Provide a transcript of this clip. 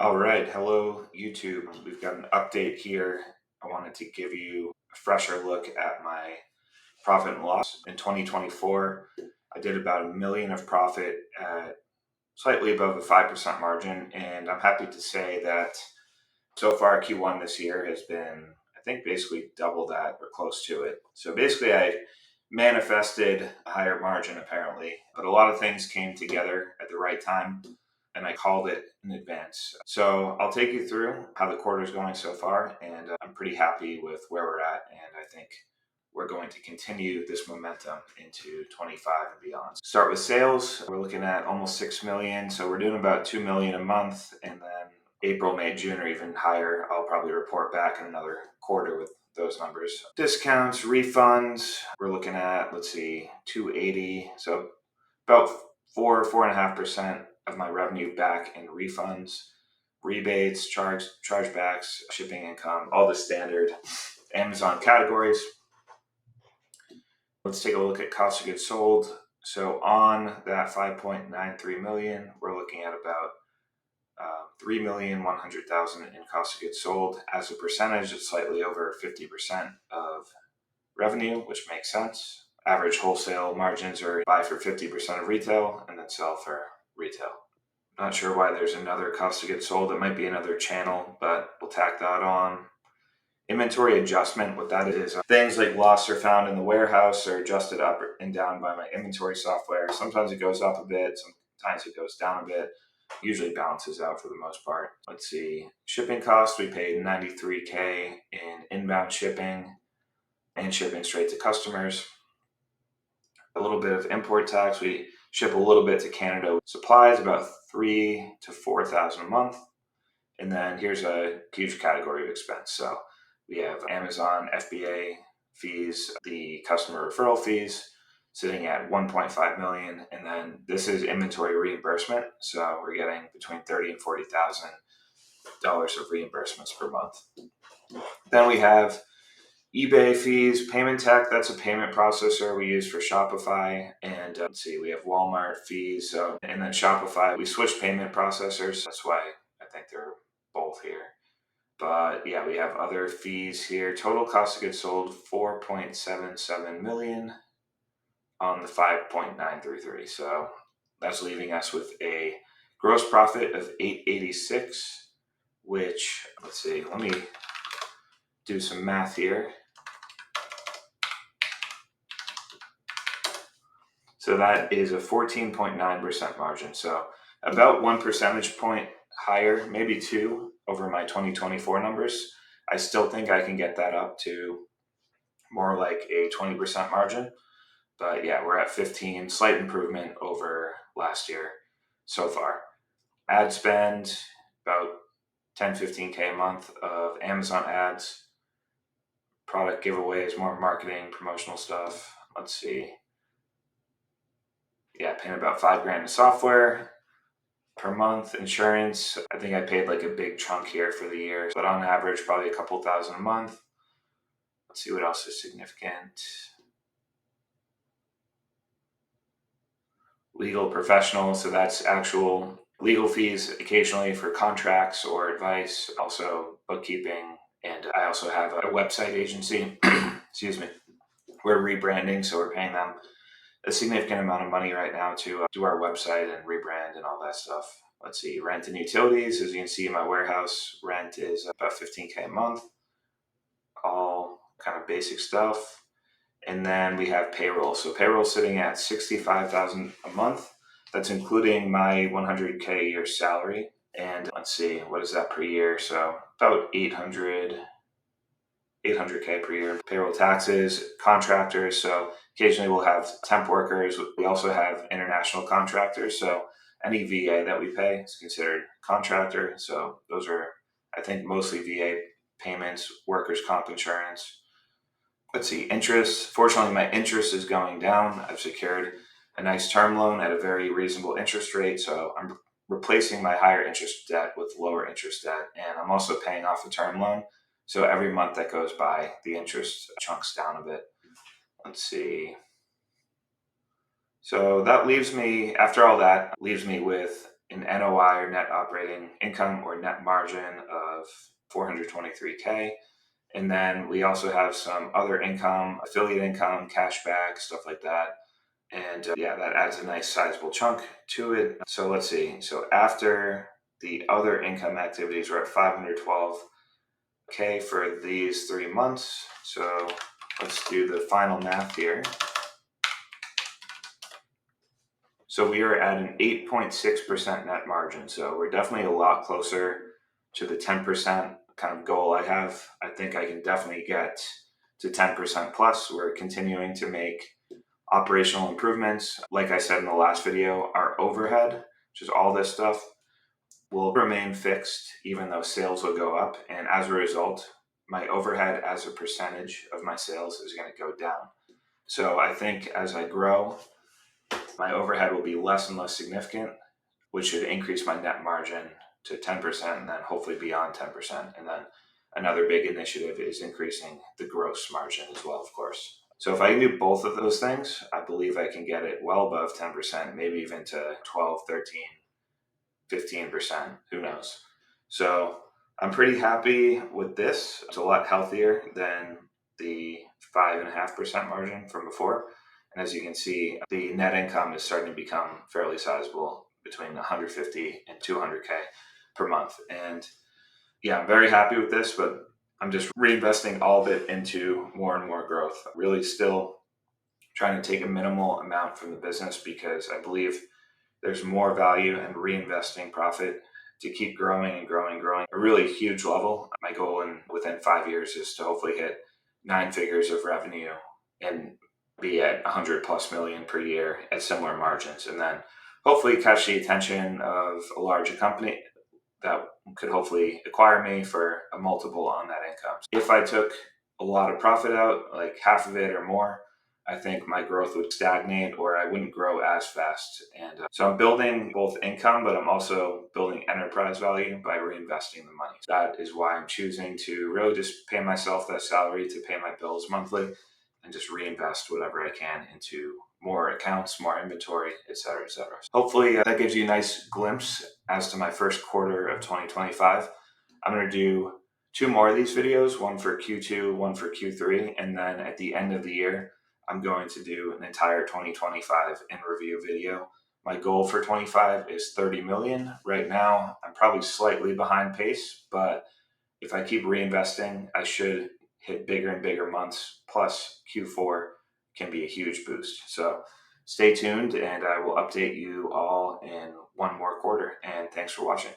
All right, hello YouTube. We've got an update here. I wanted to give you a fresher look at my profit and loss in 2024. I did about a million of profit at slightly above a 5% margin, and I'm happy to say that so far Q1 this year has been, I think, basically double that or close to it. So basically, I manifested a higher margin apparently, but a lot of things came together at the right time and I called it in advance. So I'll take you through how the quarter is going so far, and I'm pretty happy with where we're at, and I think we're going to continue this momentum into 25 and beyond. Start with sales. We're looking at almost 6 million, so we're doing about 2 million a month, and then April, May, June are even higher. I'll probably report back in another quarter with those numbers. Discounts, refunds, we're looking at, let's see, 280, so about 4.5% of my revenue back in refunds, rebates, chargebacks, shipping income, all the standard Amazon categories. Let's take a look at cost of goods sold. So on that 5.93 million, we're looking at about 3,100,000 in cost of goods sold. As a percentage, it's slightly over 50% of revenue, which makes sense. Average wholesale margins are buy for 50% of retail and then sell for retail. Not sure why there's another cost of goods sold. It might be another channel, but we'll tack that on. Inventory adjustment, what that is, things like lost or found in the warehouse are adjusted up and down by my inventory software. Sometimes it goes up a bit, sometimes it goes down a bit. Usually balances out for the most part. Let's see, shipping costs, we paid $93K in inbound shipping and shipping straight to customers. A little bit of import tax, we ship a little bit to Canada. Supplies, about $3,000 to $4,000 a month. And then here's a huge category of expense. So we have Amazon FBA fees, the customer referral fees sitting at 1.5 million. And then this is inventory reimbursement. So we're getting between $30,000 and $40,000 of reimbursements per month. Then we have eBay fees, Payment Tech, that's a payment processor we use for Shopify. And let's see, we have Walmart fees. So, and then Shopify, we switched payment processors. That's why I think they're both here. But yeah, we have other fees here. Total cost of goods sold, 4.77 million on the 5.933. So that's leaving us with a gross profit of 886, which, let's see, let me do some math here. So that is a 14.9% margin. So about 1 percentage point higher, maybe 2 over my 2024 numbers. I still think I can get that up to more like a 20% margin. But yeah, we're at 15, slight improvement over last year so far. Ad spend, about 10, 15K a month of Amazon ads, product giveaways, more marketing, promotional stuff. Let's see. Yeah, paying about $5,000 in software per month. Insurance, I think I paid like a big chunk here for the year, but on average, probably a couple thousand a month. Let's see what else is significant. Legal professional, so that's actual legal fees occasionally for contracts or advice, also bookkeeping, and I also have a website agency. Excuse me. We're rebranding, so we're paying them a significant amount of money right now to do our website and rebrand and all that stuff. Let's see, rent and utilities. As you can see, my warehouse rent is about 15K a month. All kind of basic stuff. And then we have payroll. So payroll sitting at 65,000 a month. That's including my 100K a year salary. And let's see, what is that per year? So about 800K per year. Payroll taxes, contractors. So occasionally we'll have temp workers. We also have international contractors. So any VA that we pay is considered contractor. So those are, I think, mostly VA payments, workers' comp insurance. Let's see, interest. Fortunately, my interest is going down. I've secured a nice term loan at a very reasonable interest rate. So I'm replacing my higher interest debt with lower interest debt. And I'm also paying off a term loan. So every month that goes by, the interest chunks down a bit. Let's see. So that leaves me, after all that, leaves me with an NOI or net operating income or net margin of 423K. And then we also have some other income, affiliate income, cashback, stuff like that. And yeah, that adds a nice sizable chunk to it. So let's see. So after the other income activities, we're at 512K for these 3 months. So let's do the final math here. So we are at an 8.6% net margin. So we're definitely a lot closer to the 10% kind of goal I have. I think I can definitely get to 10% plus. We're continuing to make operational improvements. Like I said in the last video, our overhead, which is all this stuff, will remain fixed even though sales will go up. And as a result, my overhead as a percentage of my sales is going to go down. So I think as I grow, my overhead will be less and less significant, which should increase my net margin to 10% and then hopefully beyond 10%. And then another big initiative is increasing the gross margin as well, of course. So if I can do both of those things, I believe I can get it well above 10%, maybe even to 12, 13, 15%, who knows. So I'm pretty happy with this. It's a lot healthier than the 5.5% margin from before. And as you can see, the net income is starting to become fairly sizable, between 150 and 200K per month. And yeah, I'm very happy with this, but I'm just reinvesting all of it into more and more growth. Really still trying to take a minimal amount from the business because I believe there's more value in reinvesting profit to keep growing and growing, a really huge level. My goal within 5 years is to hopefully hit 9 figures of revenue and be at 100 plus million per year at similar margins. And then hopefully catch the attention of a larger company that could hopefully acquire me for a multiple on that income. If I took a lot of profit out, like half of it or more, I think my growth would stagnate or I wouldn't grow as fast. And so I'm building both income, but I'm also building enterprise value by reinvesting the money. So that is why I'm choosing to really just pay myself that salary to pay my bills monthly and just reinvest whatever I can into more accounts, more inventory, et cetera, et cetera. Hopefully that gives you a nice glimpse as to my first quarter of 2025. I'm going to do 2 more of these videos, one for Q2, one for Q3. And then at the end of the year, I'm going to do an entire 2025 in review video. My goal for 25 is 30 million. Right now, I'm probably slightly behind pace, but if I keep reinvesting, I should hit bigger and bigger months. Plus Q4 can be a huge boost. So stay tuned and I will update you all in one more quarter. And thanks for watching.